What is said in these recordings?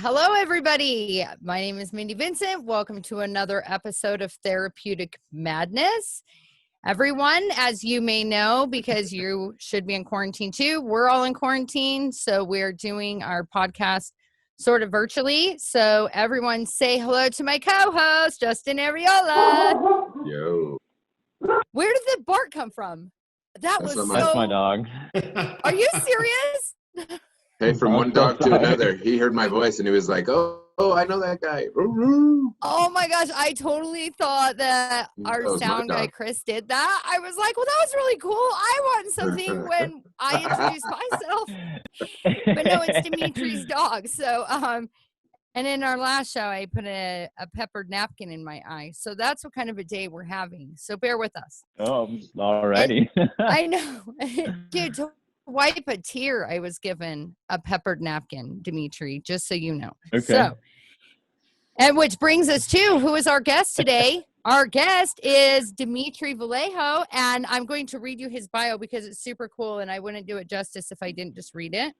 Hello, everybody. My name is Mindy Vincent. Welcome to another episode of Therapeutic Madness. Everyone, as you may know, because you should be in quarantine too, we're all in quarantine. So we're doing our podcast sort of virtually. So everyone say hello to my co-host, Justin Ariola. Yo. Where did the bark come from? That's my dog. Are you serious? Hey, from one dog to another, he heard my voice and he was like, oh, I know that guy. Oh my gosh, I totally thought that our sound guy Chris did that. I was like, well, that was really cool. I want something when I introduce myself. But no, it's Demetri's dog. So and in our last show I put a peppered napkin in my eye. So that's what kind of a day we're having. So bear with us. Oh, alrighty. I know. Dude, to wipe a tear, I was given a peppered napkin, Demetri, just so you know. Okay. So, and which brings us to who is our guest today. Our guest is Demetri Vallejos, and I'm going to read you his bio because it's super cool, and I wouldn't do it justice if I didn't just read it.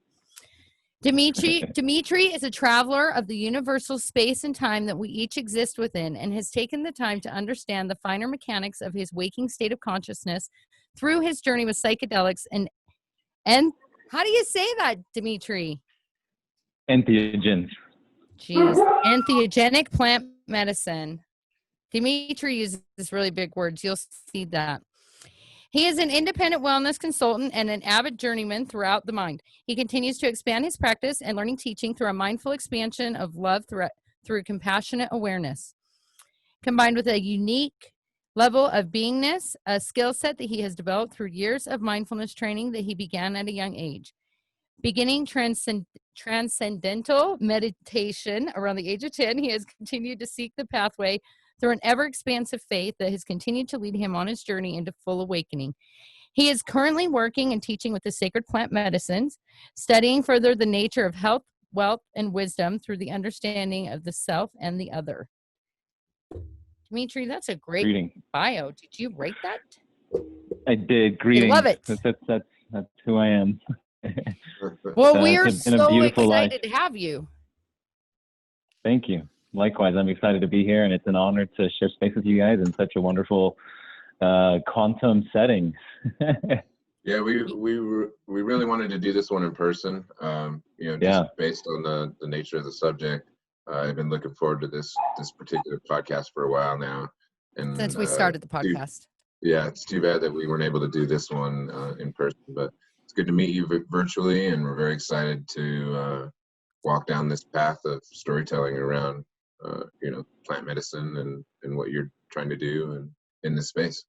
Demetri is a traveler of the universal space and time that we each exist within, and has taken the time to understand the finer mechanics of his waking state of consciousness through his journey with psychedelics and how do you say that, Demetri? Entheogens. Jeez. Entheogenic plant medicine. Demetri uses really big words. You'll see that. He is an independent wellness consultant and an avid journeyman throughout the mind. He continues to expand his practice and learning teaching through a mindful expansion of love through compassionate awareness, combined with a unique level of beingness, a skill set that he has developed through years of mindfulness training that he began at a young age. Beginning transcendental meditation around the age of 10, he has continued to seek the pathway through an ever-expansive faith that has continued to lead him on his journey into full awakening. He is currently working and teaching with the sacred plant medicines, studying further the nature of health, wealth, and wisdom through the understanding of the self and the other. Demetri, that's a great bio. Did you write that? I did. Greetings. I love it. That's who I am. Well, we are so excited to have you. Thank you. Likewise, I'm excited to be here, and it's an honor to share space with you guys in such a wonderful quantum setting. Yeah, we really wanted to do this one in person. Based on the nature of the subject. I've been looking forward to this particular podcast for a while now. And since we started the podcast. It's too bad that we weren't able to do this one in person, but it's good to meet you virtually, and we're very excited to walk down this path of storytelling around, plant medicine and what you're trying to do in this space.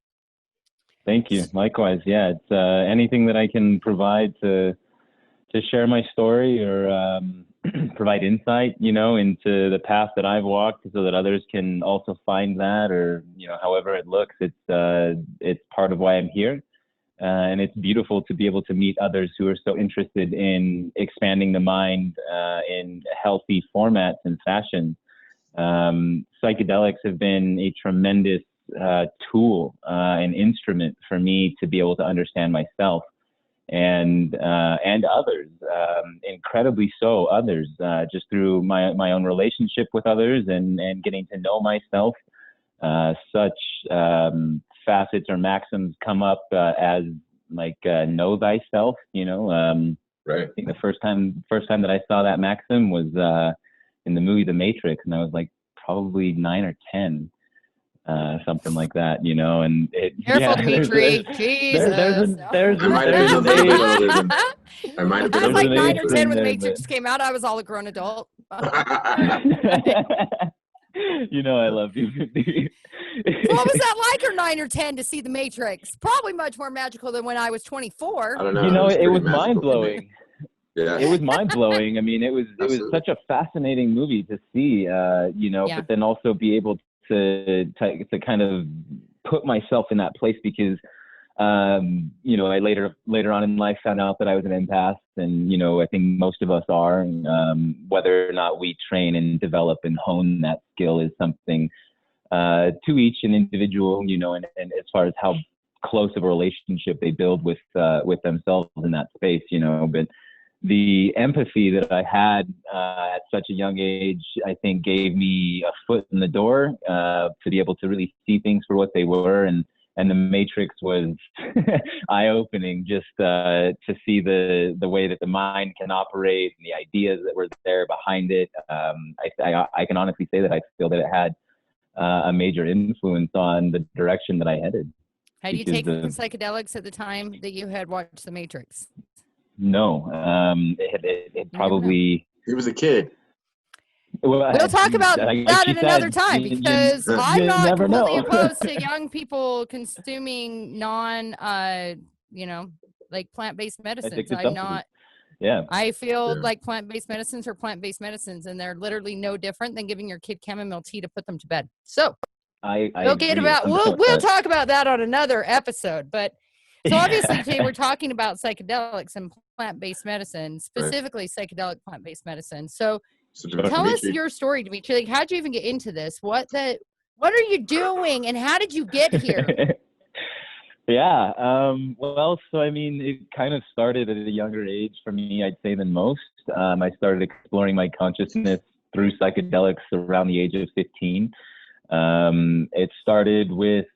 Thank you. Likewise. Yeah, it's anything that I can provide to share my story or provide insight, into the path that I've walked so that others can also find that, or, however it looks, it's part of why I'm here. And it's beautiful to be able to meet others who are so interested in expanding the mind in healthy formats and fashion. Psychedelics have been a tremendous tool, an instrument for me to be able to understand myself and others, incredibly so others, just through my own relationship with others and getting to know myself. Such facets or maxims come up as like know thyself, Right. I think the first time that I saw that maxim was in the movie The Matrix, and I was like probably 9 or 10. Something like that, and careful, Demetri. Jesus. I might have been a little bit older than I might have been. I was like 9 or 10 when The there, Matrix came out. I was all a grown adult. I love you. What was that like, or 9 or 10, to see The Matrix? Probably much more magical than when I was 24. I don't know. It was mind blowing. Yeah. It was mind blowing. I mean, it was such a fascinating movie to see. But then also be able to kind of put myself in that place because, I later on in life found out that I was an empath, and, I think most of us are, whether or not we train and develop and hone that skill is something to each an individual, and as far as how close of a relationship they build with themselves in that space, but the empathy that I had at such a young age, I think gave me a foot in the door to be able to really see things for what they were. And the Matrix was eye-opening, just to see the way that the mind can operate and the ideas that were there behind it. I can honestly say that I feel that it had a major influence on the direction that I headed. Had you taken psychedelics at the time that you had watched The Matrix? No, it probably. He was a kid. Well, we'll talk about that at another time, you, because I'm not completely know. opposed to young people consuming like plant-based medicines. I'm not. Yeah. I feel like plant-based medicines are plant-based medicines, and they're literally no different than giving your kid chamomile tea to put them to bed. So we'll talk about that on another episode. But so obviously today we're talking about psychedelics and plant-based medicine, specifically psychedelic plant-based medicine. So tell us your story, Demetri. Like, how'd you even get into this? What are you doing, and how did you get here? Yeah. Well, so I mean, it kind of started at a younger age for me, I'd say, than most. I started exploring my consciousness through psychedelics around the age of 15. It started with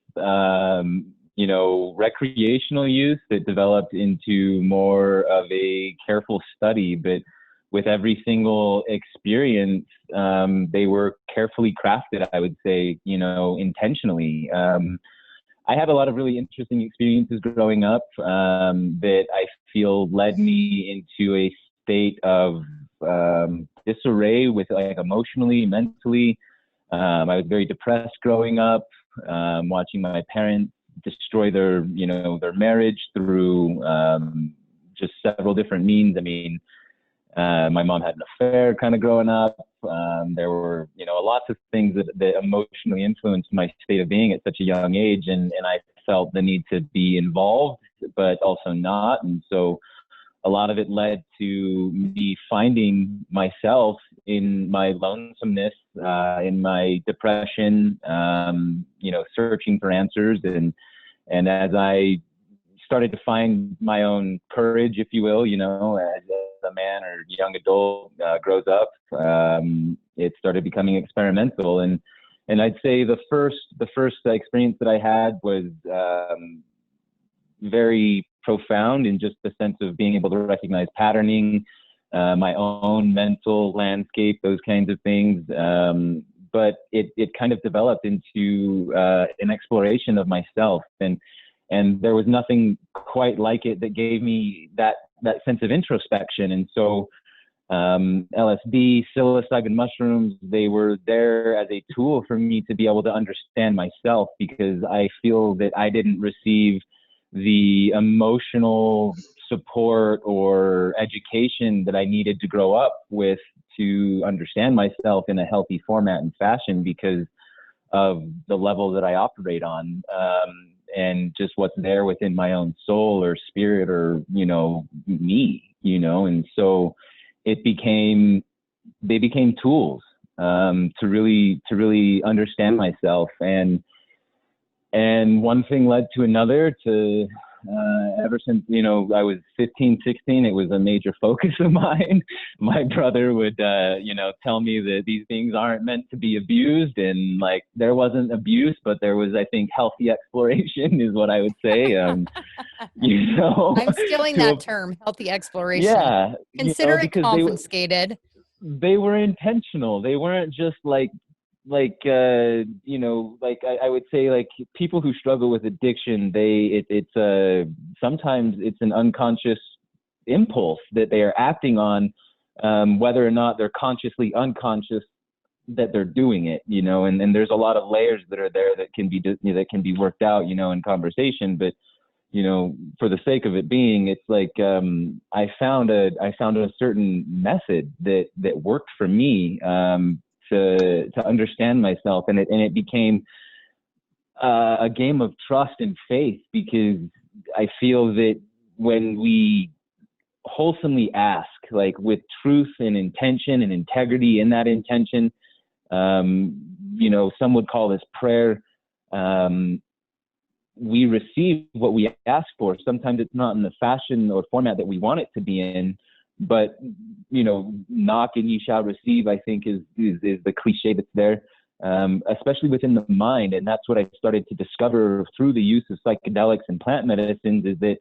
recreational use that developed into more of a careful study, but with every single experience, they were carefully crafted, I would say, intentionally. I had a lot of really interesting experiences growing up that I feel led me into a state of disarray with, like, emotionally, mentally. I was very depressed growing up, watching my parents destroy their marriage through just several different means. I mean, my mom had an affair kind of growing up. There were, lots of things that emotionally influenced my state of being at such a young age. And I felt the need to be involved, but also not. And so a lot of it led to me finding myself in my lonesomeness, in my depression, searching for answers. And as I started to find my own courage, if you will, as a man or young adult grows up, it started becoming experimental. And I'd say the first experience that I had was very profound in just the sense of being able to recognize patterning, my own mental landscape, those kinds of things. But it kind of developed into an exploration of myself, and there was nothing quite like it that gave me that sense of introspection. And so LSD, psilocybin mushrooms, they were there as a tool for me to be able to understand myself, because I feel that I didn't receive the emotional support or education that I needed to grow up with to understand myself in a healthy format and fashion, because of the level that I operate on, and just what's there within my own soul or spirit or, me, and so they became tools to really understand myself. And one thing led to another, to ever since, I was 15, 16, it was a major focus of mine. My brother would, tell me that these things aren't meant to be abused. And, like, there wasn't abuse, but there was, I think, healthy exploration is what I would say. I'm stealing that term, healthy exploration. Yeah. Consider it confiscated. They were intentional. They weren't just I would say, like, people who struggle with addiction, sometimes it's an unconscious impulse that they are acting on, whether or not they're consciously unconscious that they're doing it, and there's a lot of layers that are there that can be worked out, in conversation. But, for the sake of it being, it's like, I found a certain method that worked for me, to understand myself, and it became a game of trust and faith, because I feel that when we wholesomely ask, like, with truth and intention and integrity in that intention, some would call this prayer, we receive what we ask for. Sometimes it's not in the fashion or format that we want it to be in, but knock and you shall receive, I think is the cliche that's there, especially within the mind. And that's what I started to discover through the use of psychedelics and plant medicines, is that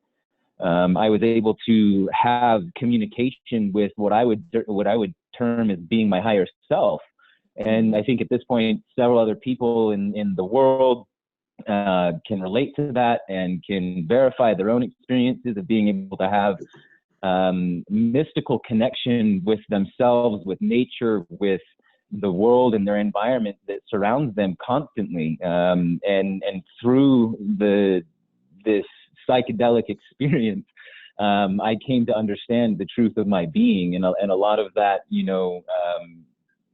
I was able to have communication with what I would term as being my higher self. And I think at this point, several other people in the world can relate to that and can verify their own experiences of being able to have mystical connection with themselves, with nature, with the world and their environment that surrounds them constantly. And through this psychedelic experience, I came to understand the truth of my being, and a lot of that,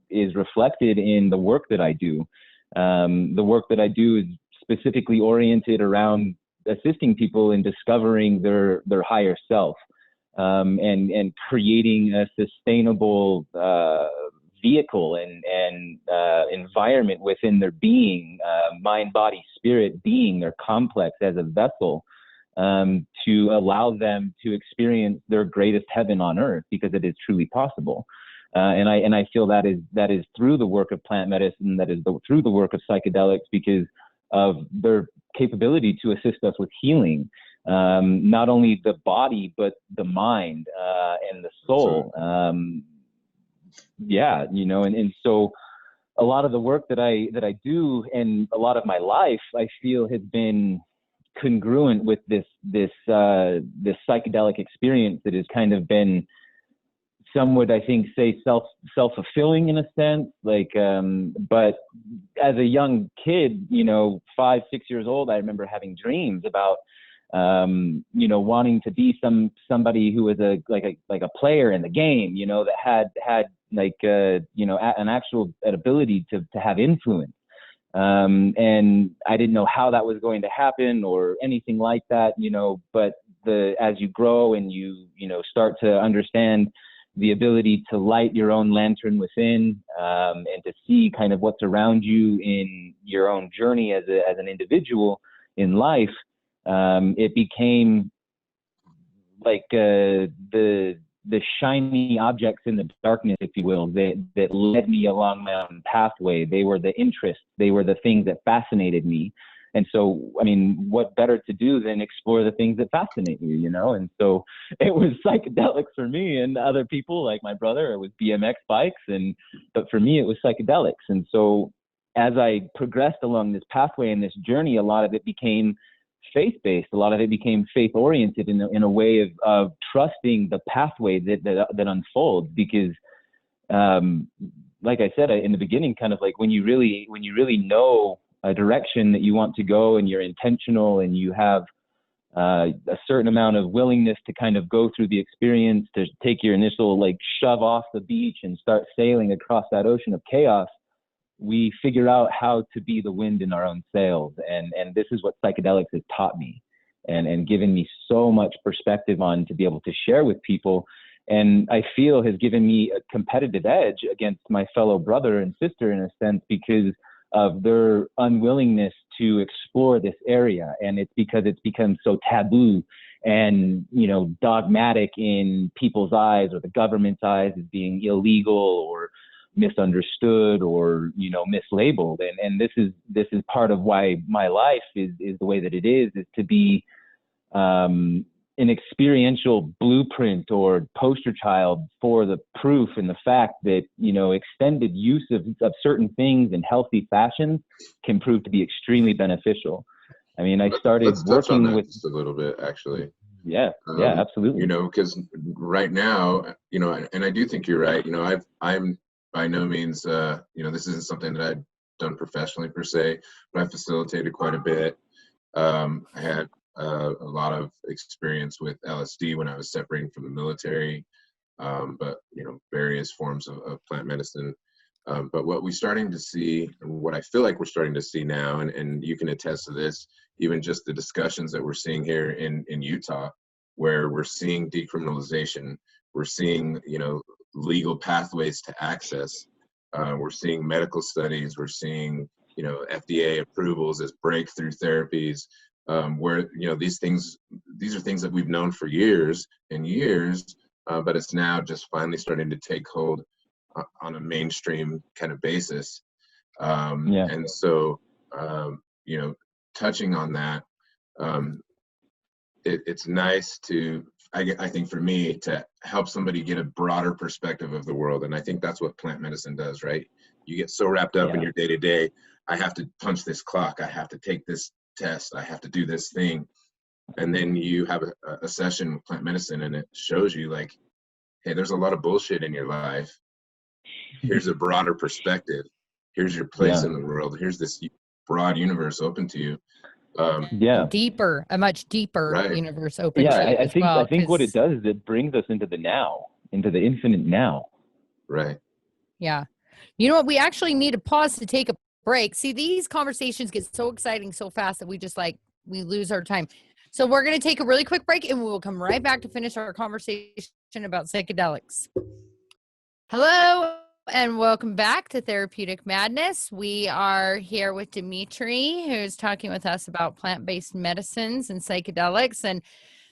is reflected in the work that I do. The work that I do is specifically oriented around assisting people in discovering their higher self, and creating a sustainable vehicle and environment within their being, mind, body, spirit, being, their complex as a vessel, to allow them to experience their greatest heaven on earth, because it is truly possible. And I feel that is through the work of plant medicine, that is through the work of psychedelics, because of their capability to assist us with healing, not only the body, but the mind and the soul. And so a lot of the work that I do, and a lot of my life, I feel has been congruent with this psychedelic experience that has kind of been, some would, I think, say self-fulfilling in a sense, but as a young kid, 5, 6 years old, I remember having dreams about, wanting to be somebody who was a player in the game, that had an actual ability to have influence. And I didn't know how that was going to happen or anything like that, but as you grow and you start to understand the ability to light your own lantern within, and to see kind of what's around you in your own journey as an individual in life, it became like the shiny objects in the darkness, if you will, that led me along my own pathway. They were the interests. They were the things that fascinated me. And so, I mean, what better to do than explore the things that fascinate you, And so it was psychedelics for me, and other people like my brother, it was BMX bikes. But for me, it was psychedelics. And so as I progressed along this pathway and this journey, a lot of it became faith-based. A lot of it became faith-oriented in a way of trusting the pathway that unfolds. Because, like I said in the beginning, kind of like when you really know a direction that you want to go, and you're intentional, and you have a certain amount of willingness to kind of go through the experience, to take your initial shove off the beach and start sailing across that ocean of chaos, we figure out how to be the wind in our own sails. And this is what psychedelics has taught me, and given me so much perspective on to be able to share with people. And I feel has given me a competitive edge against my fellow brother and sister in a sense, because of their unwillingness to explore this area. And it's because it's become so taboo and, dogmatic in people's eyes, or the government's eyes, as being illegal or misunderstood or, mislabeled. And this is part of why my life is the way that it is to be an experiential blueprint or poster child for the proof and the fact that, extended use of certain things in healthy fashion can prove to be extremely beneficial. I mean, I started Let's touch on working that with just a little bit, actually. Yeah, absolutely. Because right now, and I do think you're right. I'm by no means, this isn't something that I've done professionally per se, but I facilitated quite a bit. I had a lot of experience with LSD when I was separating from the military, but various forms of plant medicine. But what we're starting to see, and what I feel like we're starting to see now, and you can attest to this, even just the discussions that we're seeing here in Utah, where we're seeing decriminalization, we're seeing legal pathways to access, we're seeing medical studies, we're seeing FDA approvals as breakthrough therapies. Where these are things that we've known for years and years, but it's now just finally starting to take hold on a mainstream kind of basis. And so, you know, touching on that, it's nice to, I think for me, to help somebody get a broader perspective of the world. And I think that's what plant medicine does, right? You get so wrapped up in your day to day. I have to punch this clock. I have to take this test. I have to do this thing. And then you have a session with plant medicine, and it shows you like, hey, there's a lot of bullshit in your life. Here's a broader perspective. Here's your place in the world. Here's this broad universe open to you. Deeper, a much deeper universe open to you I think well, I think what it does is it brings us into the now, into the infinite now. Right. Yeah. You know what? We actually need to pause to take a break. See, these conversations get so exciting so fast that we just we lose our time. So we're going to take a really quick break, and we will come right back to finish our conversation about psychedelics. Hello, and welcome back to Therapeutic Madness. We are here with Demetri, who's talking with us about plant-based medicines and psychedelics. And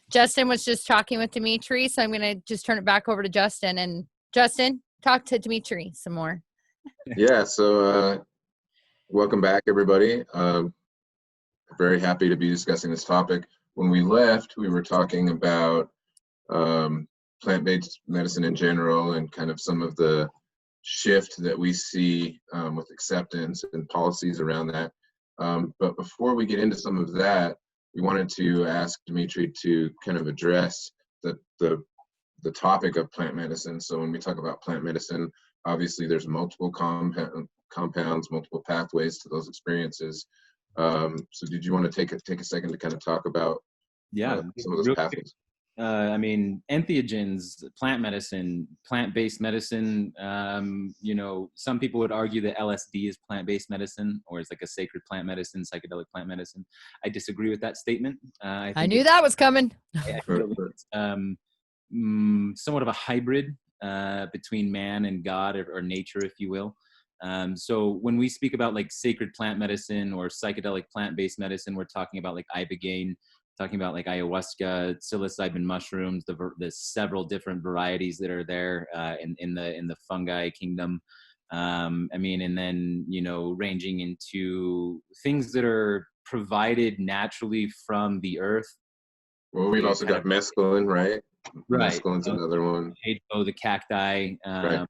Justin was just talking with Demetri, so I'm going to just turn it back over to Justin. And Justin, talk to Demetri some more. Yeah, so welcome back, everybody. Very happy to be discussing this topic. When we left, we were talking about plant-based medicine in general and kind of some of the shift that we see with acceptance and policies around that. But before we get into some of that, we wanted to ask Demetri to kind of address the topic of plant medicine. So when we talk about plant medicine, obviously there's multiple compounds, multiple pathways to those experiences. So did you want to take a second to kind of talk about some of those pathways? I mean, entheogens, plant medicine, plant-based medicine, you know, some people would argue that LSD is plant-based medicine, or it's like a sacred plant medicine, psychedelic plant medicine. I disagree with that statement. I knew that was coming. I feel it's somewhat of a hybrid between man and God, or nature, if you will. So when we speak about like sacred plant medicine or psychedelic plant-based medicine, we're talking about like ibogaine, talking about like ayahuasca, psilocybin mushrooms, the several different varieties that are there in the fungi kingdom. I mean, and then, you know, ranging into things that are provided naturally from the earth. Well, we've also got mescaline, right? Right. Mescaline's another one. The cacti. Right.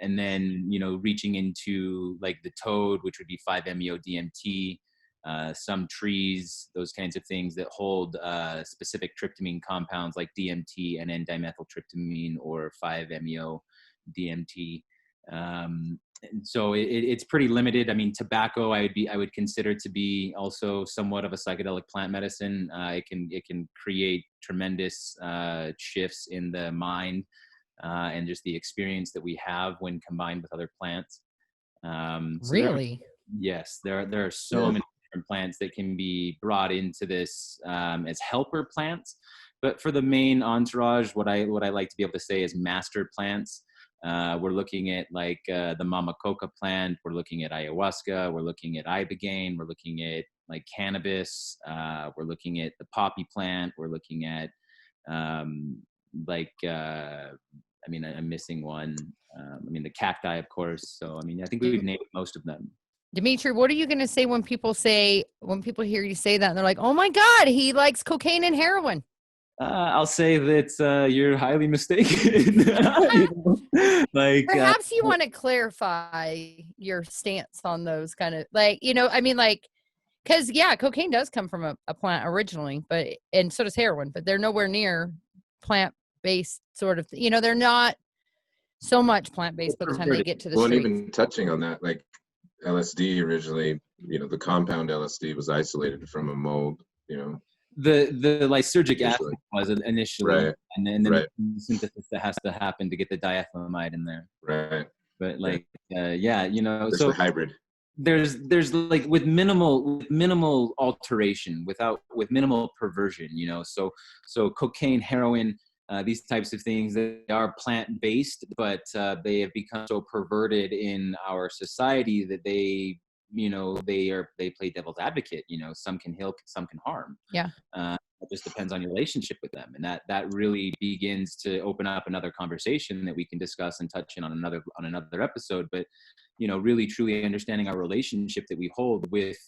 And then, you know, reaching into like the toad, which would be 5-MeO-DMT, some trees, those kinds of things that hold specific tryptamine compounds like DMT and N-dimethyltryptamine or 5-MeO-DMT. So it's pretty limited. I mean, tobacco, I would consider to be also somewhat of a psychedelic plant medicine. It can create tremendous shifts in the mind. And just the experience that we have when combined with other plants. Really? Yes, there are so many different plants that can be brought into this as helper plants. But for the main entourage, what I like to be able to say is master plants. We're looking at like the mama coca plant. We're looking at ayahuasca. We're looking at ibogaine. We're looking at like cannabis. We're looking at the poppy plant. We're looking at I mean, I'm missing one. I mean, the cacti, of course. So, I mean, I think we've named most of them. Demetri, what are you going to say when people hear you say that and they're like, oh my God, he likes cocaine and heroin? I'll say that you're highly mistaken. Like, perhaps you want to clarify your stance on those kind of like, you know, I mean, like, because cocaine does come from a plant originally, and so does heroin, but they're nowhere near plant-based sort of, you know, they're not so much plant-based by the time they get to the street. Even touching on that, like LSD originally, you know, the compound LSD was isolated from a mold, you know. The lysergic acid was initially, right. and then the synthesis that has to happen to get the diethylamide in there. Right. But like, you know, there's so the hybrid. There's like with minimal alteration, with minimal perversion, you know. So cocaine, heroin, these types of things, they are plant-based, but they have become so perverted in our society that they, you know, they play devil's advocate. You know, some can heal, some can harm. Yeah. It just depends on your relationship with them, and that really begins to open up another conversation that we can discuss and touch in on another episode. But really truly understanding our relationship that we hold with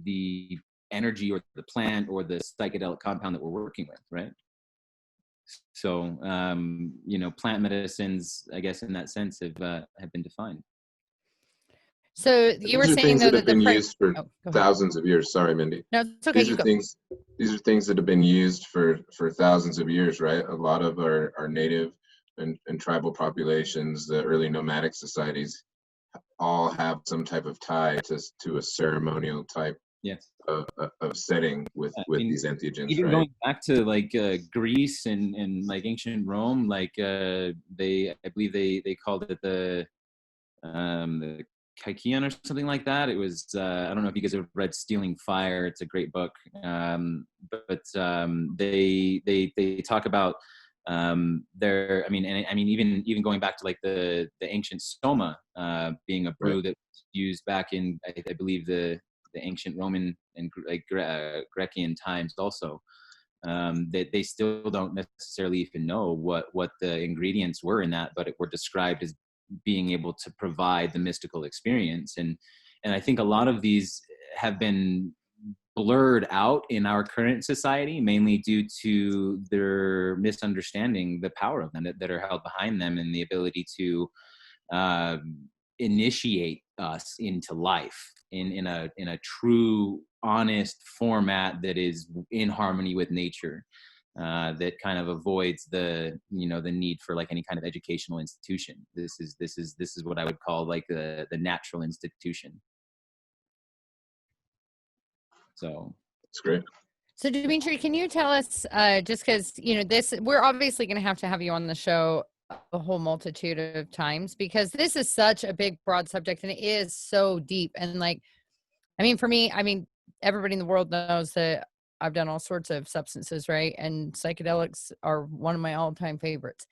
the energy or the plant or the psychedelic compound that we're working with, right? So plant medicines, I guess, in that sense, have been defined. So you were These are saying things though that that have been the used for go ahead. thousands of years. Sorry, Mindy. No, it's okay. These You are go. things that have been used for thousands of years, right? A lot of our native and tribal populations, the early nomadic societies, all have some type of tie to a ceremonial type Yes. of setting with these entheogens, Even right? going back to like Greece and like ancient Rome, like I believe they called it the Kaikian or something like that. It was I don't know if you guys have read Stealing Fire. It's a great book, but they talk about their. I mean, even going back to like the ancient soma being a brew that was used back in I believe the ancient Roman and like Grecian times also. That they still don't necessarily even know what the ingredients were in that, but it were described as being able to provide the mystical experience. And I think a lot of these have been blurred out in our current society, mainly due to their misunderstanding the power of them that are held behind them, and the ability to initiate us into life in a true, honest format that is in harmony with nature, that kind of avoids the need for like any kind of educational institution. This is what I would call like the natural institution. So it's great. So Demetri, can you tell us, just because this, we're obviously going to have you on the show a whole multitude of times, because this is such a big, broad subject, and it is so deep. And like, for me, everybody in the world knows that I've done all sorts of substances, right? And psychedelics are one of my all-time favorites.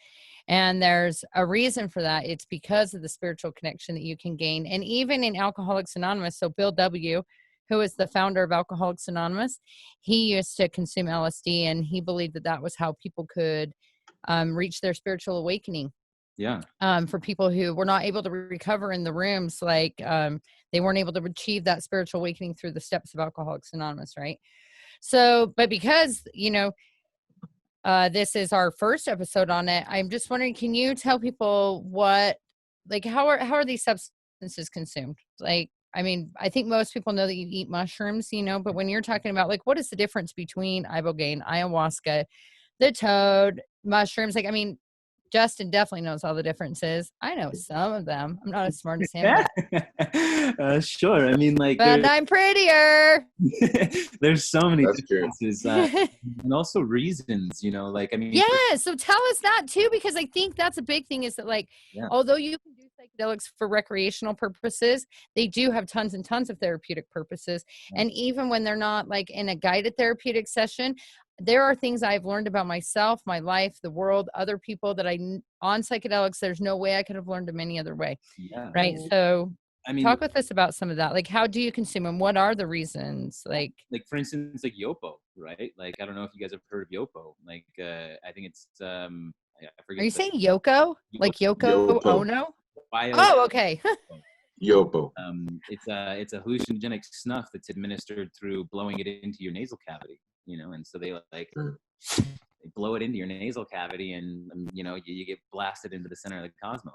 And there's a reason for that. It's because of the spiritual connection that you can gain. And even in Alcoholics Anonymous, so Bill W., who is the founder of Alcoholics Anonymous, he used to consume LSD, and he believed that that was how people could reach their spiritual awakening. Yeah. For people who were not able to recover in the rooms, like they weren't able to achieve that spiritual awakening through the steps of Alcoholics Anonymous, right? So, but because, this is our first episode on it, I'm just wondering, can you tell people how are these substances consumed? Like, I think most people know that you eat mushrooms, but when you're talking about like, what is the difference between ibogaine, ayahuasca, the toad, mushrooms? Like, Justin definitely knows all the differences. I know some of them. I'm not as smart as him. Sure. But I'm prettier. There's so many That's differences, and also reasons. Yeah. So tell us that too, because I think that's a big thing. Is that although you can do psychedelics for recreational purposes, they do have tons and tons of therapeutic purposes. Yeah. And even when they're not like in a guided therapeutic session, there are things I've learned about myself, my life, the world, other people that on psychedelics, there's no way I could have learned them any other way. Yeah. Right. So talk with us about some of that. Like, how do you consume them? What are the reasons? Like for instance, like Yopo, right? Like, I don't know if you guys have heard of Yopo. Like, I think it's, I forget. Are you saying Yoko? Like Yoko Ono? Oh, okay. Yopo. It's a hallucinogenic snuff that's administered through blowing it into your nasal cavity. And so they blow it into your nasal cavity, and you get blasted into the center of the cosmos.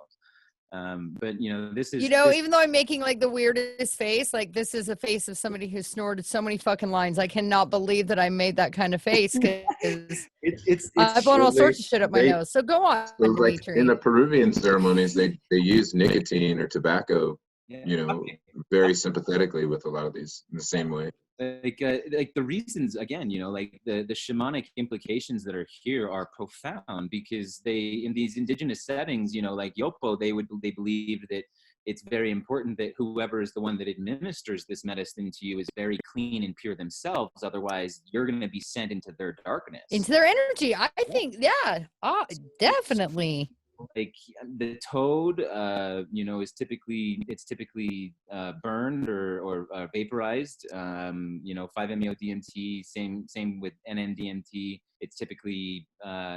But this is even though I'm making like the weirdest face, like this is a face of somebody who snorted so many fucking lines. I cannot believe that I made that kind of face, because I've blown all sorts of shit up my nose. So go on, so Demetri. Like in the Peruvian ceremonies, they use nicotine or tobacco, very sympathetically with a lot of these in the same way. Like the reasons, again, like the shamanic implications that are here are profound, because they, in these indigenous settings, like Yopo, they believe that it's very important that whoever is the one that administers this medicine to you is very clean and pure themselves. Otherwise, you're going to be sent into their darkness, into their energy. I think, definitely. like the toad, is typically burned or vaporized. 5-MeO-DMT, same with NN-DMT. It's typically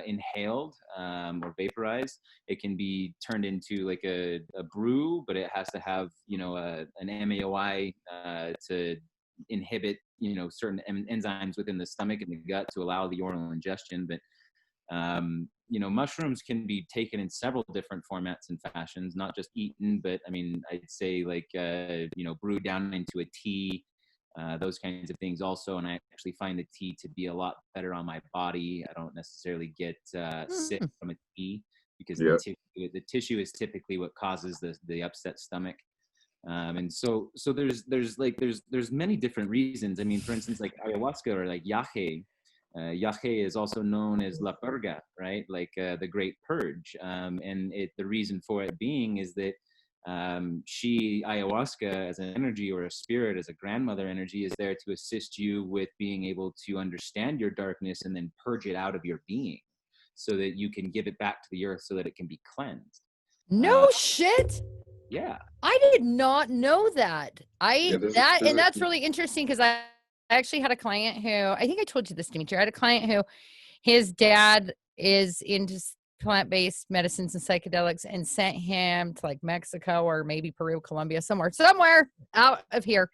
inhaled or vaporized. It can be turned into like a brew, but it has to have an MAOI to inhibit certain enzymes within the stomach and the gut to allow the oral ingestion. But mushrooms can be taken in several different formats and fashions, not just eaten, but I mean, I'd say like, brewed down into a tea, those kinds of things also. And I actually find the tea to be a lot better on my body. I don't necessarily get sick from a tea because the tissue is typically what causes the upset stomach. And so there's many different reasons. I mean, for instance, like ayahuasca or like yahe. Yahe is also known as La Purga, right? Like the Great Purge. And the reason for it being is that ayahuasca as an energy or a spirit, as a grandmother energy, is there to assist you with being able to understand your darkness and then purge it out of your being so that you can give it back to the earth so that it can be cleansed. No shit. Yeah. I did not know that. That's really interesting because I actually had a client who, I think I told you this, Demetri. I had a client who his dad is into plant-based medicines and psychedelics and sent him to like Mexico or maybe Peru, Colombia, somewhere out of here.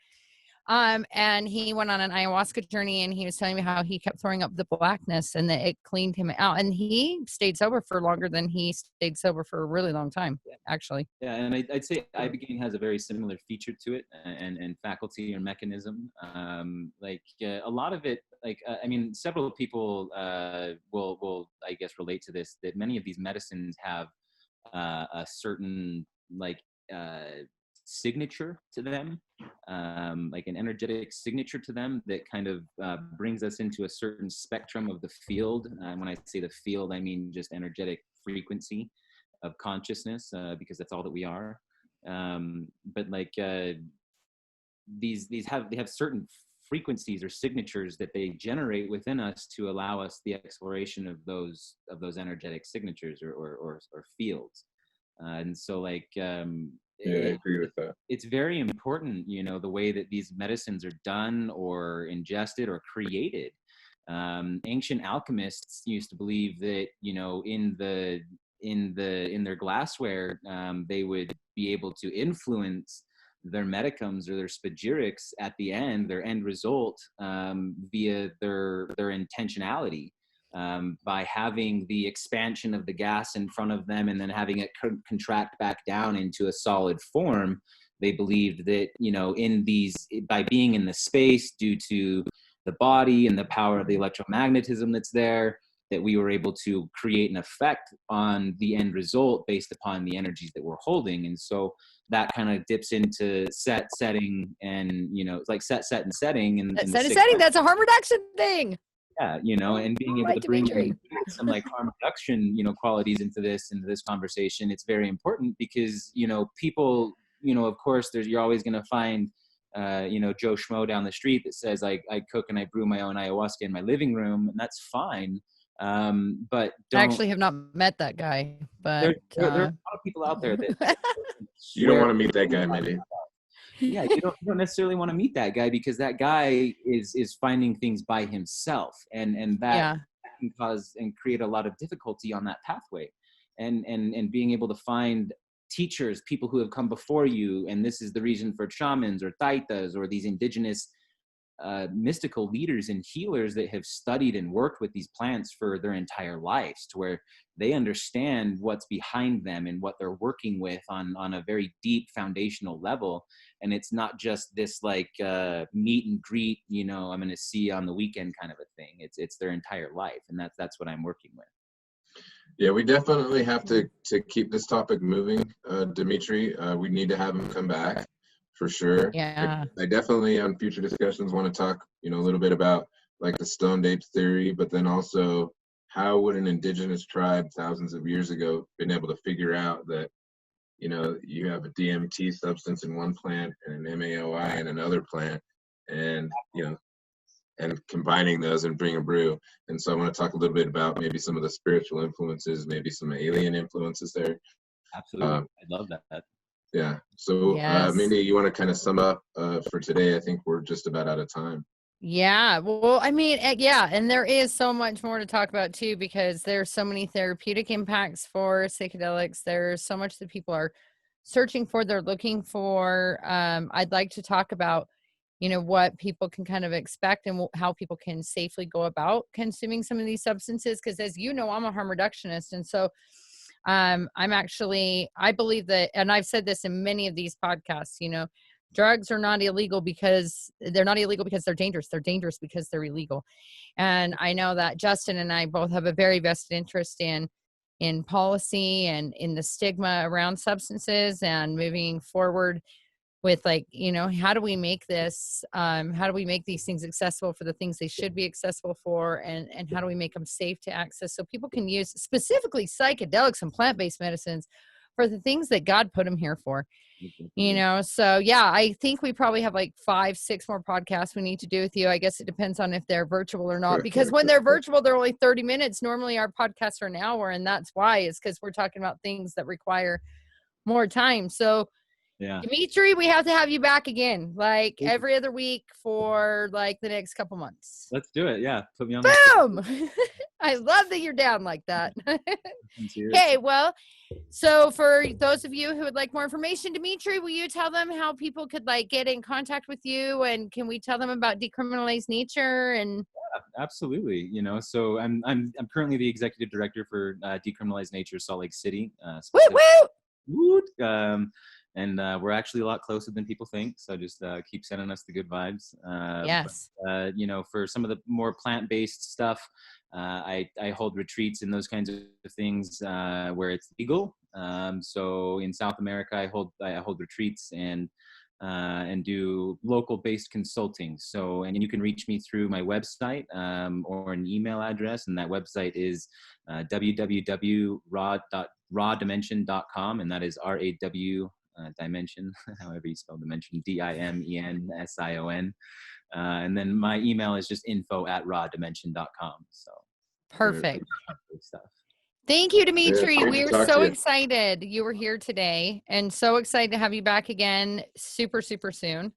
And he went on an ayahuasca journey and he was telling me how he kept throwing up the blackness and that it cleaned him out. And he stayed sober for longer than he stayed sober for a really long time, actually. Yeah, and I'd say ibogaine has a very similar feature to it and faculty or mechanism. A lot of it, several people will, I guess, relate to this, that many of these medicines have a certain signature to them, like an energetic signature to them that kind of brings us into a certain spectrum of the field. When I say the field, I mean just energetic frequency of consciousness, because that's all that we are. These have certain frequencies or signatures that they generate within us to allow us the exploration of those energetic signatures or fields. And so I agree with that. It's very important, the way that these medicines are done or ingested or created. Ancient alchemists used to believe that, in their glassware, they would be able to influence their medicums or their spagyrics at the end, their end result, via their intentionality. By having the expansion of the gas in front of them and then having it contract back down into a solid form, they believed that, by being in the space due to the body and the power of the electromagnetism that's there, that we were able to create an effect on the end result based upon the energies that we're holding. And so that kind of dips into setting, and, it's like set and setting. And set and setting, that's a harm reduction thing. Yeah, and being able to bring some harm reduction, qualities into this conversation, it's very important because, people, of course, you're always going to find, Joe Schmo down the street that says, I cook and I brew my own ayahuasca in my living room, and that's fine. But I actually have not met that guy, but there are a lot of people out there that you don't want to meet that guy, maybe. Yeah, you don't necessarily want to meet that guy because that guy is finding things by himself, and that can cause and create a lot of difficulty on that pathway, and being able to find teachers, people who have come before you, and this is the reason for shamans or taitas or these indigenous mystical leaders and healers that have studied and worked with these plants for their entire lives, to where they understand what's behind them and what they're working with on a very deep foundational level. And it's not just this meet and greet, I'm going to see you on the weekend kind of a thing. It's their entire life. And that's what I'm working with. Yeah, we definitely have to keep this topic moving, Demetri. We need to have him come back for sure. Yeah. I definitely on future discussions want to talk, a little bit about like the stoned apes theory, but then also how would an indigenous tribe thousands of years ago been able to figure out that, you have a DMT substance in one plant and an MAOI in another plant, and, and combining those and bring a brew. And so I want to talk a little bit about maybe some of the spiritual influences, maybe some alien influences there. Absolutely. Um, I love that. yeah. So Yes. maybe you want to kind of sum up for today. I think we're just about out of time. Yeah. Well, I mean, yeah. And there is so much more to talk about too, because there's so many therapeutic impacts for psychedelics. There's so much that people are searching for, they're looking for. I'd like to talk about, what people can kind of expect and how people can safely go about consuming some of these substances. Because as you know, I'm a harm reductionist. And so I believe that, and I've said this in many of these podcasts, drugs are not illegal because they're dangerous. They're dangerous because they're illegal. And I know that Justin and I both have a very vested interest in policy and in the stigma around substances and moving forward with how do we make this, how do we make these things accessible for the things they should be accessible for, and how do we make them safe to access so people can use specifically psychedelics and plant-based medicines for the things that God put them here for. So yeah, I think we probably have like 5-6 more podcasts we need to do with you. I guess it depends on if they're virtual or not, because when they're virtual, they're only 30 minutes. Normally our podcasts are an hour, and that's why, is because we're talking about things that require more time. So Yeah. Demetri, we have to have you back again, like every other week for like the next couple months. Let's do it. Yeah. Put me on. Boom! I love that you're down like that. Okay, well, so for those of you who would like more information, Demetri, will you tell them how people could get in contact with you, and can we tell them about Decriminalized Nature? And absolutely. So I'm currently the executive director for Decriminalized Nature Salt Lake City. Woot! And we're actually a lot closer than people think. So just keep sending us the good vibes. Yes. But, for some of the more plant-based stuff, I hold retreats and those kinds of things where it's legal. So in South America, I hold retreats and do local-based consulting. So, and you can reach me through my website or an email address, and that website is www.rawdimension.com, and that is RAW dimension, however you spell dimension, DIMENSION. And then my email is just info@rawdimension.com. So perfect. Stuff. Thank you, Demetri. Yeah, We're so excited you were here today, and so excited to have you back again super, super soon.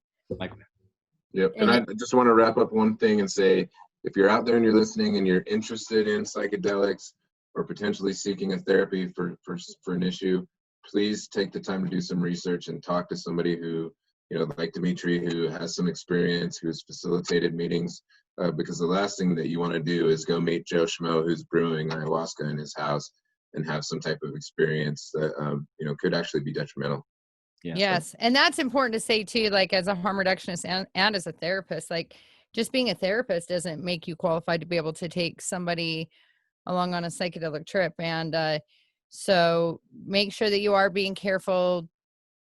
Yep. And I just want to wrap up one thing and say, if you're out there and you're listening and you're interested in psychedelics or potentially seeking a therapy for an issue, please take the time to do some research and talk to somebody who, like Demetri, who has some experience, who's facilitated meetings, because the last thing that you want to do is go meet Joe Schmo who's brewing ayahuasca in his house and have some type of experience that, could actually be detrimental. Yeah. Yes. And that's important to say too, as a harm reductionist and as a therapist, just being a therapist doesn't make you qualified to be able to take somebody along on a psychedelic trip. And so make sure that you are being careful,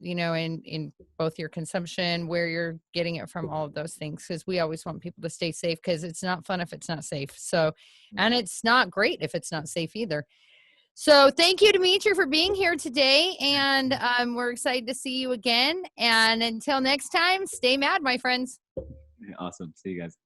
in both your consumption, where you're getting it from, all of those things, because we always want people to stay safe, because it's not fun if it's not safe. So, and it's not great if it's not safe either. So thank you, Demetri, for being here today. And we're excited to see you again. And until next time, stay mad, my friends. Awesome. See you guys.